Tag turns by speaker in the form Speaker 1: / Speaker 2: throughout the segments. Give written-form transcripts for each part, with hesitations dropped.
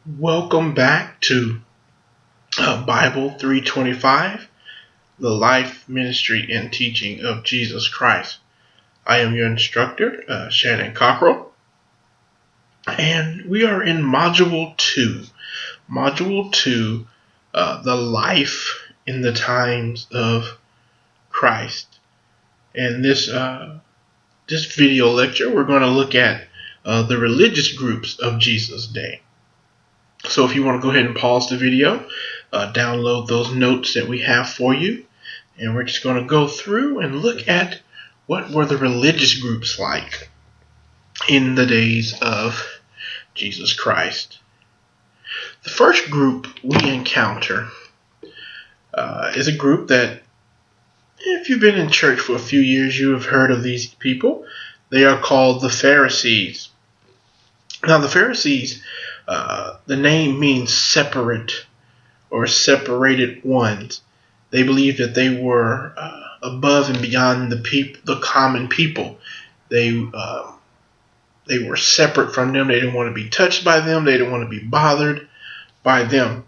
Speaker 1: Welcome back to Bible 325, the life, ministry, and teaching of Jesus Christ. I am your instructor, Shannon Cockrell, and we are in Module 2. Module 2, the life in the times of Christ. And this video lecture, we're going to look at the religious groups of Jesus' day. So if you want to go ahead and pause the video, download those notes that we have for you, and we're just going to go through and look at what were the religious groups like in the days of Jesus Christ. The first group we encounter is a group that, if you've been in church for a few years, you have heard of these people. They are called the Pharisees. Now, the Pharisees, the name means separate or separated ones. They believed that they were above and beyond the common people. They were separate from them. They didn't want to be touched by them. They didn't want to be bothered by them.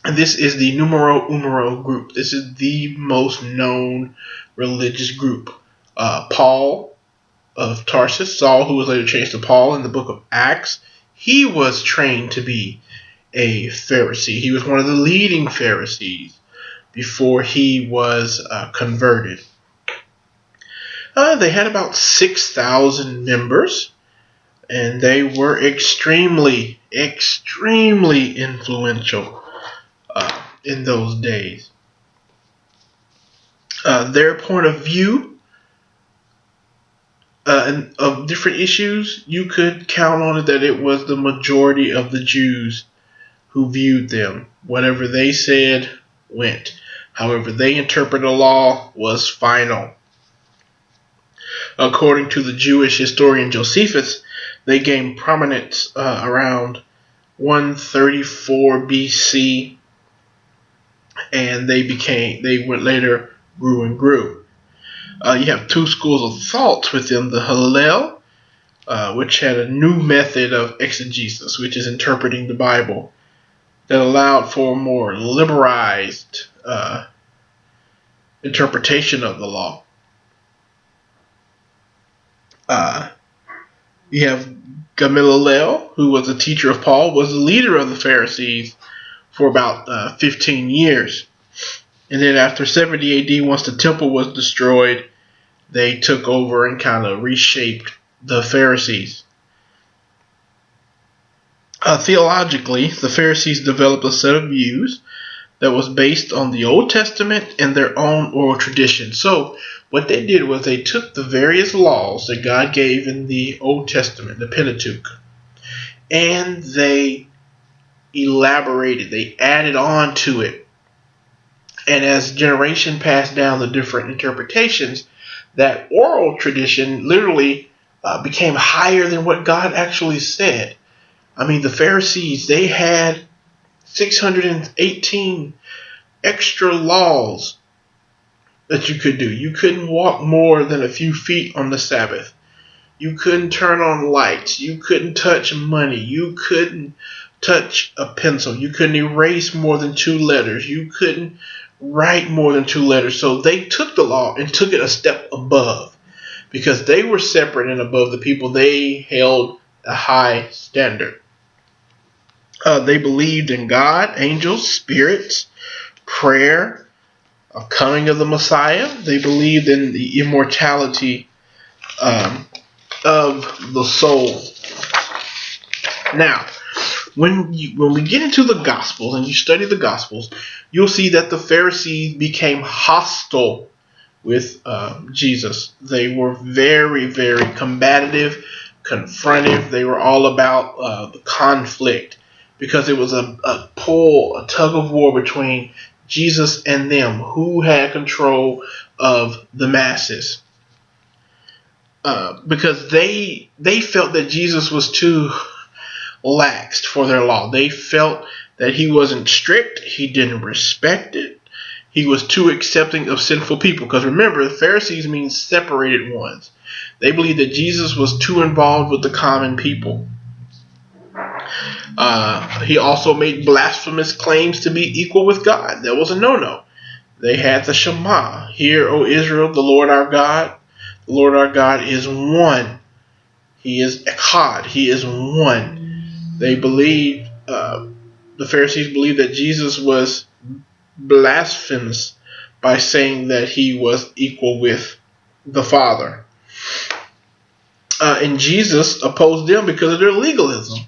Speaker 1: And this is the numero uno group. This is the most known religious group. Paul of Tarsus, Saul, who was later changed to Paul in the book of Acts, he was trained to be a Pharisee. He was one of the leading Pharisees before he was converted. They had about 6,000 members, and they were extremely influential in those days. Their point of view of different issues, you could count on it that it was the majority of the Jews who viewed them. Whatever they said went. However they interpreted the law was final. According to the Jewish historian Josephus, they gained prominence around 134 BC, and they later grew and grew. You have two schools of thought within the Hillel, which had a new method of exegesis, which is interpreting the Bible, that allowed for a more liberalized interpretation of the law. You have Gamaliel, who was a teacher of Paul, was the leader of the Pharisees for about 15 years. And then after 70 AD, once the temple was destroyed, they took over and kind of reshaped the Pharisees. Theologically, the Pharisees developed a set of views that was based on the Old Testament and their own oral tradition. So what they did was they took the various laws that God gave in the Old Testament, the Pentateuch, and they elaborated, they added on to it. And as generation passed down the different interpretations, that oral tradition literally became higher than what God actually said. I mean, the Pharisees, they had 618 extra laws that you could do. You couldn't walk more than a few feet on the Sabbath. You couldn't turn on lights. You couldn't touch money. You couldn't touch a pencil. You couldn't erase more than 2 letters. You couldn't write more than 2 letters. So they took the law and took it a step above, because they were separate and above the people. They held a high standard. They believed in God, angels, spirits, prayer, a coming of the Messiah. They believed in the immortality of the soul. Now, when we get into the Gospels and you study the Gospels, you'll see that the Pharisees became hostile with Jesus. They were very, very combative, confrontive. They were all about the conflict, because it was a tug of war between Jesus and them, who had control of the masses. Because they felt that Jesus was too laxed for their law. They felt that he wasn't strict, he didn't respect it, he was too accepting of sinful people. Because remember, the Pharisees means separated ones. They believed that Jesus was too involved with the common people. He also made blasphemous claims to be equal with God. That was a no-no. They had the Shema. Hear, O Israel, the Lord our God. The Lord our God is one. He is Echad. He is one. They believed, the Pharisees believed that Jesus was blasphemous by saying that he was equal with the Father. And Jesus opposed them because of their legalism.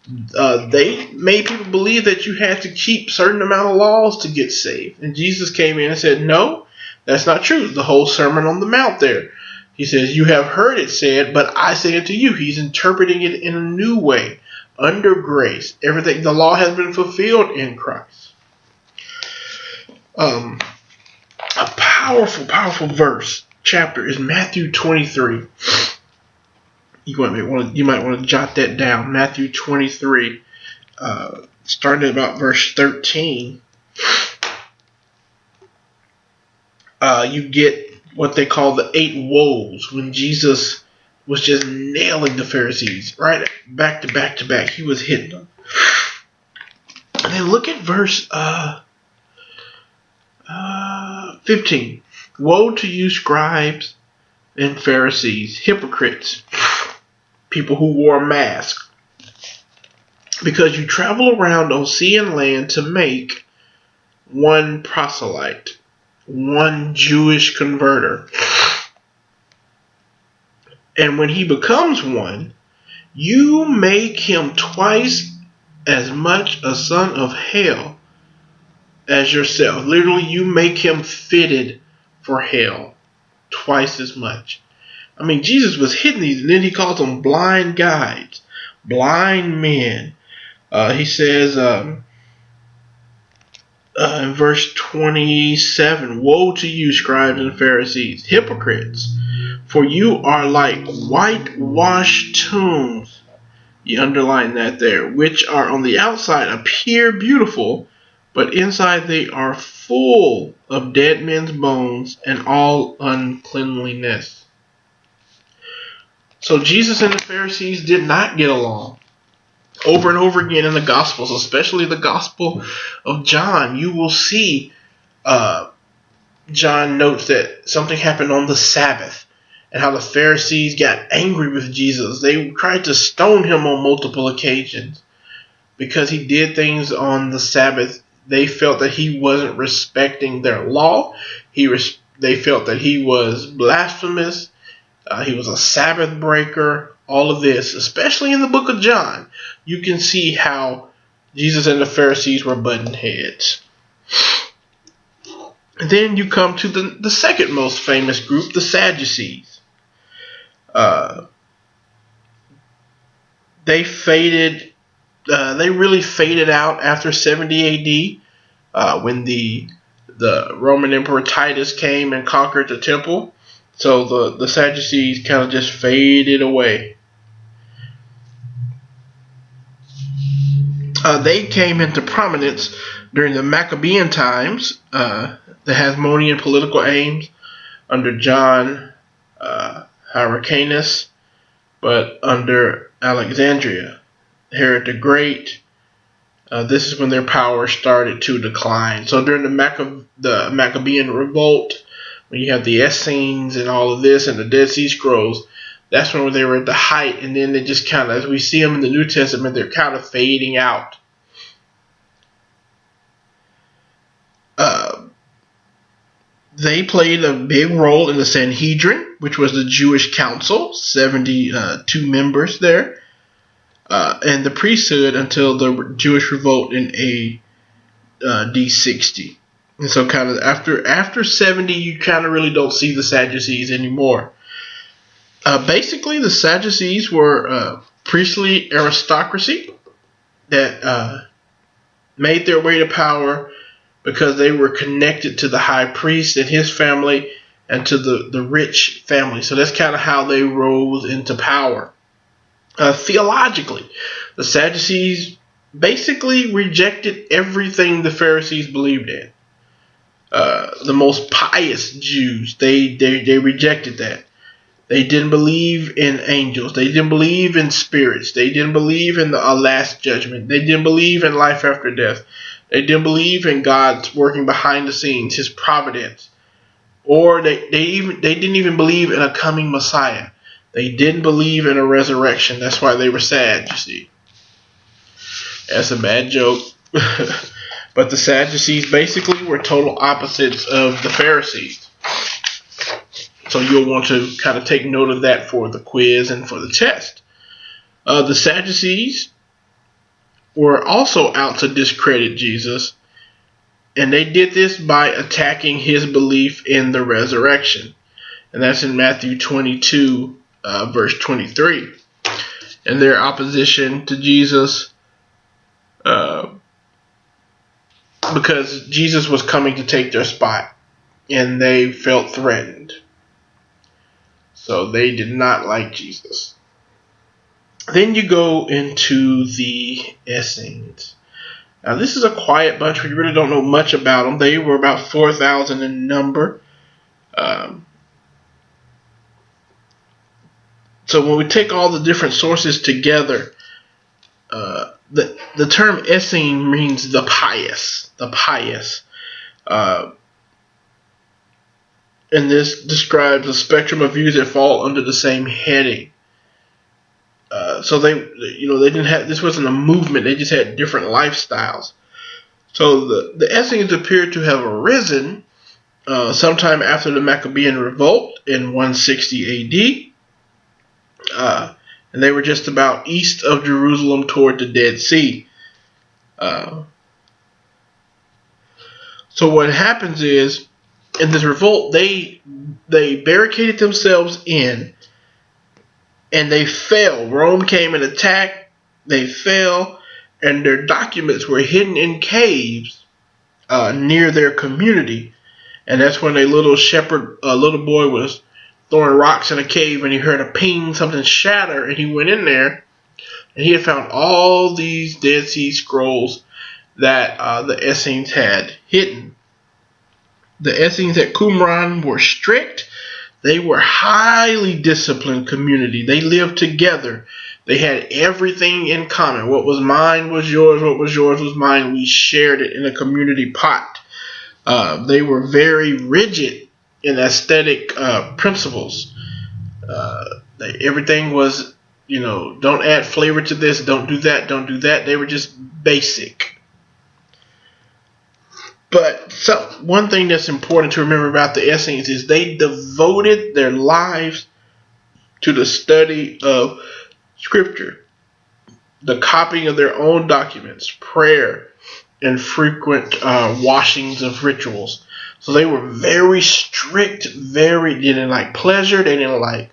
Speaker 1: They made people believe that you had to keep certain amount of laws to get saved. And Jesus came in and said, no, that's not true. The whole Sermon on the Mount there. He says, you have heard it said, but I say it to you. He's interpreting it in a new way, under grace. Everything, the law has been fulfilled in Christ. A powerful, powerful chapter is Matthew 23. You might want to jot that down. Matthew 23, starting at about verse 13. You get what they call the 8 woes, when Jesus was just nailing the Pharisees, right? Back to back to back. He was hitting them. And then look at verse 15. Woe to you, scribes and Pharisees, hypocrites, people who wore a mask, because you travel around on sea and land to make one proselyte, one Jewish converter. And when he becomes one, you make him twice as much a son of hell as yourself. Literally, you make him fitted for hell twice as much. I mean, Jesus was hitting these, and then he calls them blind guides, blind men. He says in verse 27, woe to you, scribes and Pharisees, hypocrites, for you are like whitewashed tombs. You underline that there, which are on the outside appear beautiful, but inside they are full of dead men's bones and all uncleanliness. So Jesus and the Pharisees did not get along. Over and over again in the Gospels, especially the Gospel of John, you will see John notes that something happened on the Sabbath and how the Pharisees got angry with Jesus. They tried to stone him on multiple occasions because he did things on the Sabbath. They felt that he wasn't respecting their law. They felt that he was blasphemous. He was a Sabbath breaker. All of this, especially in the book of John, you can see how Jesus and the Pharisees were butting heads. And then you come to the second most famous group, the Sadducees. They really faded out after 70 AD when the Roman Emperor Titus came and conquered the temple. So the Sadducees kind of just faded away. They came into prominence during the Maccabean times, the Hasmonean political aims under John Hyrcanus, but under Alexandria, Herod the Great. This is when their power started to decline. So during the Maccabean revolt, when you have the Essenes and all of this and the Dead Sea Scrolls, that's when they were at the height, and then they just kind of, as we see them in the New Testament, they're kind of fading out. They played a big role in the Sanhedrin, which was the Jewish council, 72 members there, and the priesthood until the Jewish revolt in AD 60. And so kind of after 70, you kind of really don't see the Sadducees anymore. Basically, the Sadducees were a priestly aristocracy that made their way to power because they were connected to the high priest and his family and to the rich family. So that's kind of how they rose into power. Theologically, the Sadducees basically rejected everything the Pharisees believed in. The most pious Jews, they rejected that. They didn't believe in angels. They didn't believe in spirits. They didn't believe in the last judgment. They didn't believe in life after death. They didn't believe in God's working behind the scenes, His providence. Or they didn't even believe in a coming Messiah. They didn't believe in a resurrection. That's why they were sad, you see. That's a bad joke. But the Sadducees basically were total opposites of the Pharisees. So you'll want to kind of take note of that for the quiz and for the test. The Sadducees were also out to discredit Jesus, and they did this by attacking His belief in the resurrection. And that's in Matthew 22, verse 23. And their opposition to Jesus, because Jesus was coming to take their spot, and they felt threatened. So they did not like Jesus. Then you go into the Essenes. Now this is a quiet bunch. We really don't know much about them. They were about 4,000 in number. So when we take all the different sources together, the term Essene means the pious. The pious. And this describes a spectrum of views that fall under the same heading. So they didn't have, this wasn't a movement. They just had different lifestyles. So the Essenes appear to have arisen sometime after the Maccabean revolt in 160 AD. And they were just about east of Jerusalem toward the Dead Sea. So what happens is, in this revolt, they barricaded themselves in, and they fell. Rome came and attacked. They fell, and their documents were hidden in caves near their community. And that's when a little boy was throwing rocks in a cave, and he heard a ping, something shatter, and he went in there, and he had found all these Dead Sea Scrolls that the Essenes had hidden. The Essenes at Qumran were strict. They were highly disciplined community. They lived together. They had everything in common. What was mine was yours. What was yours was mine. We shared it in a community pot. They were very rigid in aesthetic principles. Everything was, don't add flavor to this. Don't do that. Don't do that. They were just basic. But one thing that's important to remember about the Essenes is they devoted their lives to the study of Scripture, the copying of their own documents, prayer, and frequent washings of rituals. So they were very strict, they didn't like pleasure, they didn't like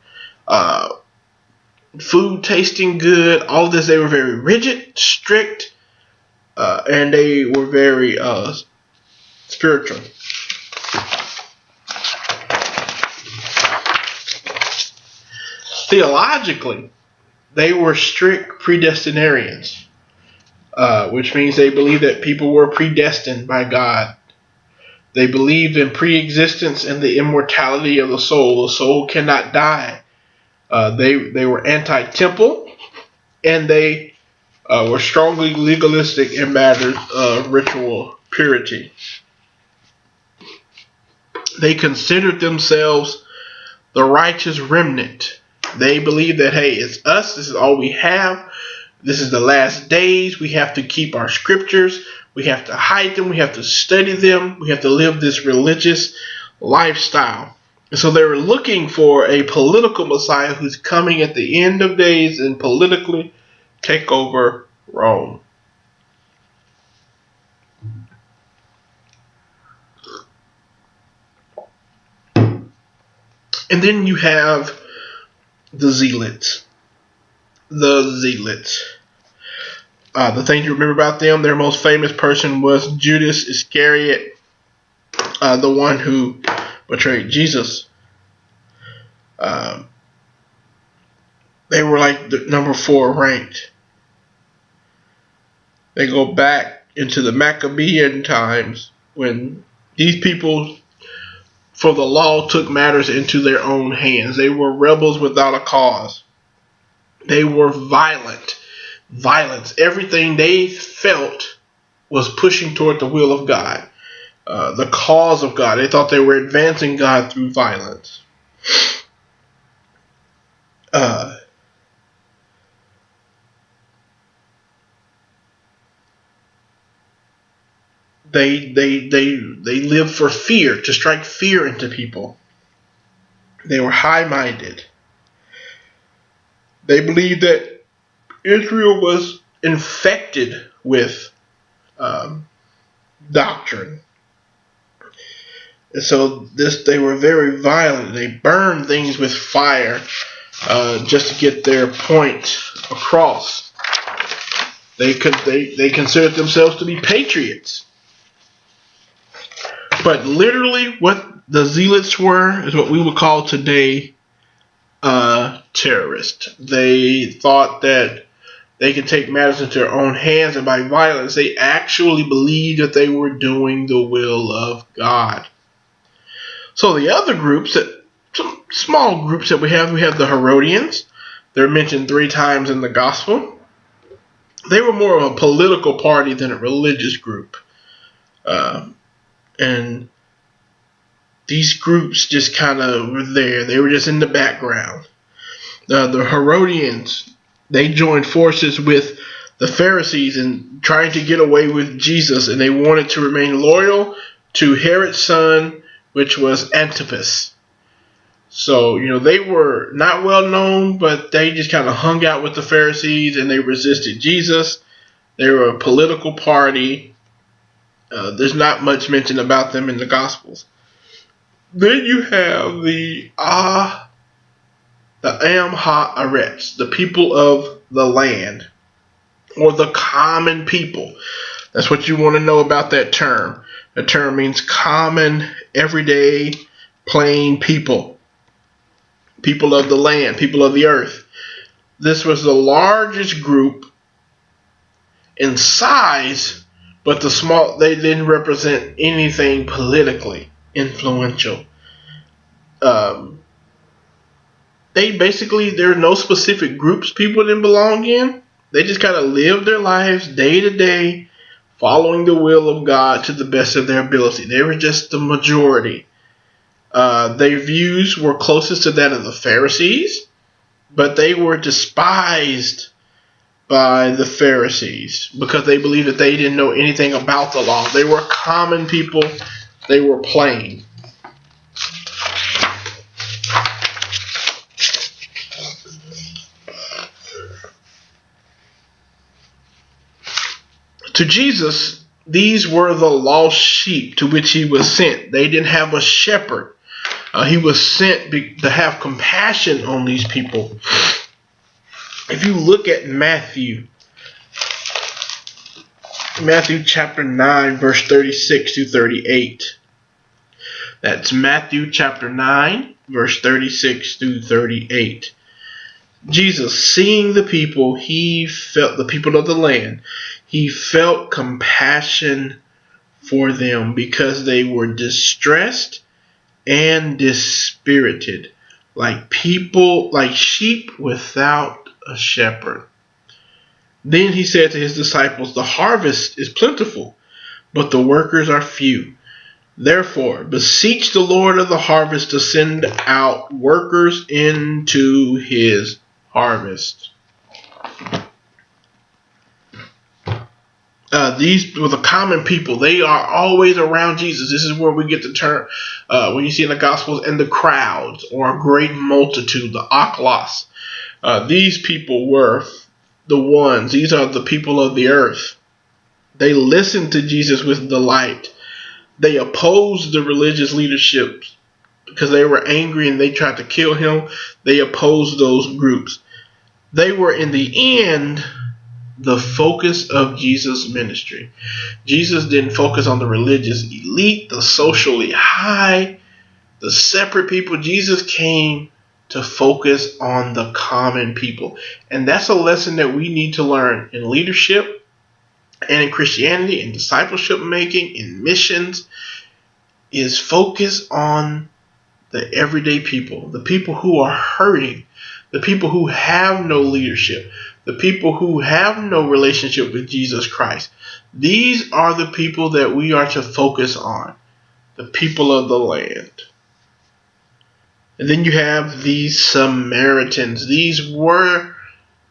Speaker 1: food tasting good, all of this. They were very rigid, strict, and they were very spiritual. Theologically, they were strict predestinarians, which means they believed that people were predestined by God. They believed in pre-existence and the immortality of the soul. The soul cannot die. They were anti-temple, and they were strongly legalistic in matters of ritual purity. They considered themselves the righteous remnant. They believed that, hey, it's us. This is all we have. This is the last days. We have to keep our scriptures. We have to hide them. We have to study them. We have to live this religious lifestyle. And so they were looking for a political Messiah who's coming at the end of days and politically take over Rome. And then you have the Zealots. The thing you remember about them, their most famous person was Judas Iscariot, the one who betrayed Jesus. They were like the number 4 ranked. They go back into the Maccabean times when these people For the law took matters into their own hands. They were rebels without a cause. They were violent. Violence. Everything they felt was pushing toward the will of God, the cause of God. They thought they were advancing God through violence. They lived for fear, to strike fear into people. They were high-minded. They believed that Israel was infected with doctrine. And so they were very violent. They burned things with fire just to get their point across. They considered themselves to be patriots. But literally what the zealots were is what we would call today terrorists. They thought that they could take matters into their own hands, and by violence they actually believed that they were doing the will of God. So the other groups, some small groups that we have the Herodians. They're mentioned 3 times in the gospel. They were more of a political party than a religious group. And these groups just kind of were there. They were just in the background. The Herodians, they joined forces with the Pharisees in trying to get away with Jesus, and they wanted to remain loyal to Herod's son, which was Antipas. So, they were not well known, but they just kind of hung out with the Pharisees, and they resisted Jesus. They were a political party. There's not much mentioned about them in the Gospels. Then you have the Amha-Arets, the people of the land, or the common people. That's what you want to know about that term. The term means common, everyday, plain people. People of the land, people of the earth. This was the largest group in size, but they didn't represent anything politically influential. There are no specific groups people didn't belong in. They just kind of lived their lives day to day, following the will of God to the best of their ability. They were just the majority. Their views were closest to that of the Pharisees, but they were despised by the Pharisees because they believed that they didn't know anything about the law. They were common people. They were plain. To Jesus, these were the lost sheep to which he was sent. They didn't have a shepherd. He was sent to have compassion on these people. If you look at Matthew chapter 9, verse 36 to 38. That's Matthew chapter 9, verse 36 through 38. Jesus, seeing the people, he felt the people of the land. He felt compassion for them because they were distressed and dispirited, like sheep without a shepherd. Then he said to his disciples, the harvest is plentiful, but the workers are few. Therefore, beseech the Lord of the harvest to send out workers into his harvest. These were the common people. They are always around Jesus. This is where we get the term, when you see in the Gospels, and the crowds, or a great multitude, the aklos. These people were the ones. These are the people of the earth. They listened to Jesus with delight. They opposed the religious leadership because they were angry and they tried to kill him. They opposed those groups. They were, in the end, the focus of Jesus' ministry. Jesus didn't focus on the religious elite, the socially high, the separate people. Jesus came to focus on the common people. And that's a lesson that we need to learn in leadership and in Christianity, in discipleship making, in missions. is focus on the everyday people, the people who are hurting, the people who have no leadership, the people who have no relationship with Jesus Christ. These are the people that we are to focus on, the people of the land. And then you have these Samaritans. These were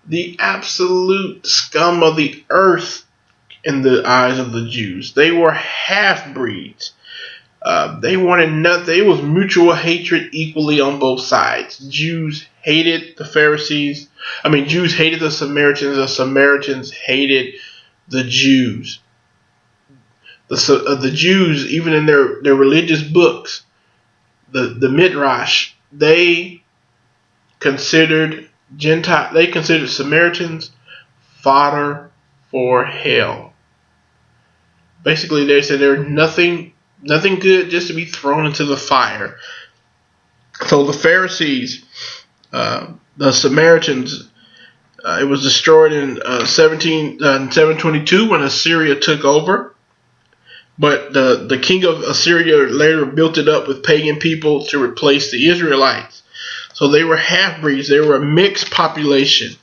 Speaker 1: the absolute scum of the earth in the eyes of the Jews. They were half-breeds. They wanted nothing. It was mutual hatred equally on both sides. Jews hated the Pharisees. Jews hated the Samaritans. The Samaritans hated the Jews. The Jews, even in their religious books, the Midrash, they considered Samaritans fodder for hell. Basically, they said they're nothing good, just to be thrown into the fire. So the Pharisees, the Samaritans, it was destroyed in 722 when Assyria took over. But the king of Assyria later built it up with pagan people to replace the Israelites. So they were half-breeds. They were a mixed population,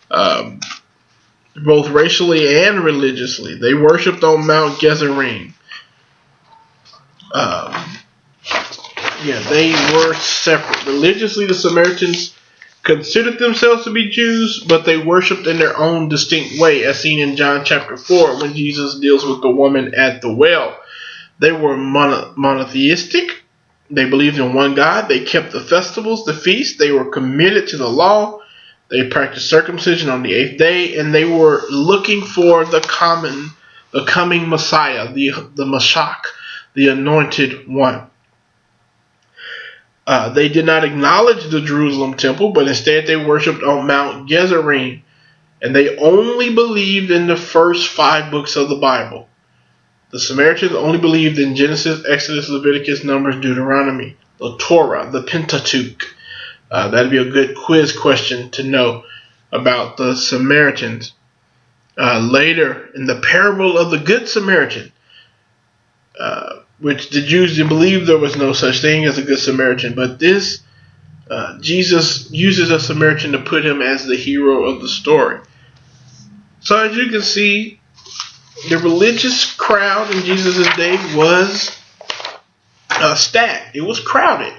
Speaker 1: both racially and religiously. They worshipped on Mount Gerizim. They were separate. Religiously, the Samaritans considered themselves to be Jews, but they worshipped in their own distinct way, as seen in John chapter 4 when Jesus deals with the woman at the well. They were monotheistic. They believed in one God. They kept the festivals, the feasts. They were committed to the law. They practiced circumcision on the 8th day, and they were looking for the coming Messiah, the Mashiach, the anointed one. They did not acknowledge the Jerusalem temple, but instead they worshipped on Mount Gerizim, and they only believed in the first 5 books of the Bible. The Samaritans only believed in Genesis, Exodus, Leviticus, Numbers, Deuteronomy, the Torah, the Pentateuch. That'd be a good quiz question to know about the Samaritans. Later, in the parable of the Good Samaritan, which the Jews didn't believe there was no such thing as a Good Samaritan, but this, Jesus uses a Samaritan to put him as the hero of the story. So as you can see, the religious crowd in Jesus' day was stacked. It was crowded.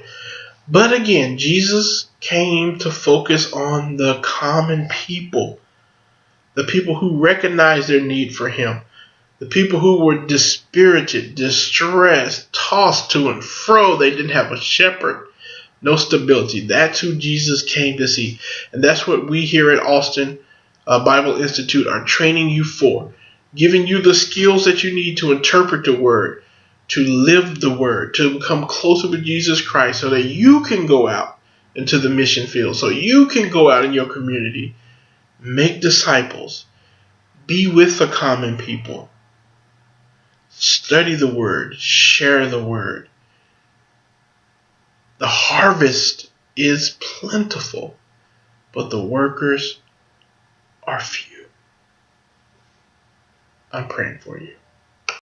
Speaker 1: But again, Jesus came to focus on the common people, the people who recognized their need for him, the people who were dispirited, distressed, tossed to and fro. They didn't have a shepherd, no stability. That's who Jesus came to see. And that's what we here at Austin Bible Institute are training you for, giving you the skills that you need to interpret the word, to live the word, to become closer with Jesus Christ so that you can go out into the mission field, so you can go out in your community, make disciples, be with the common people, study the word, share the word. The harvest is plentiful, but the workers are few. I'm praying for you.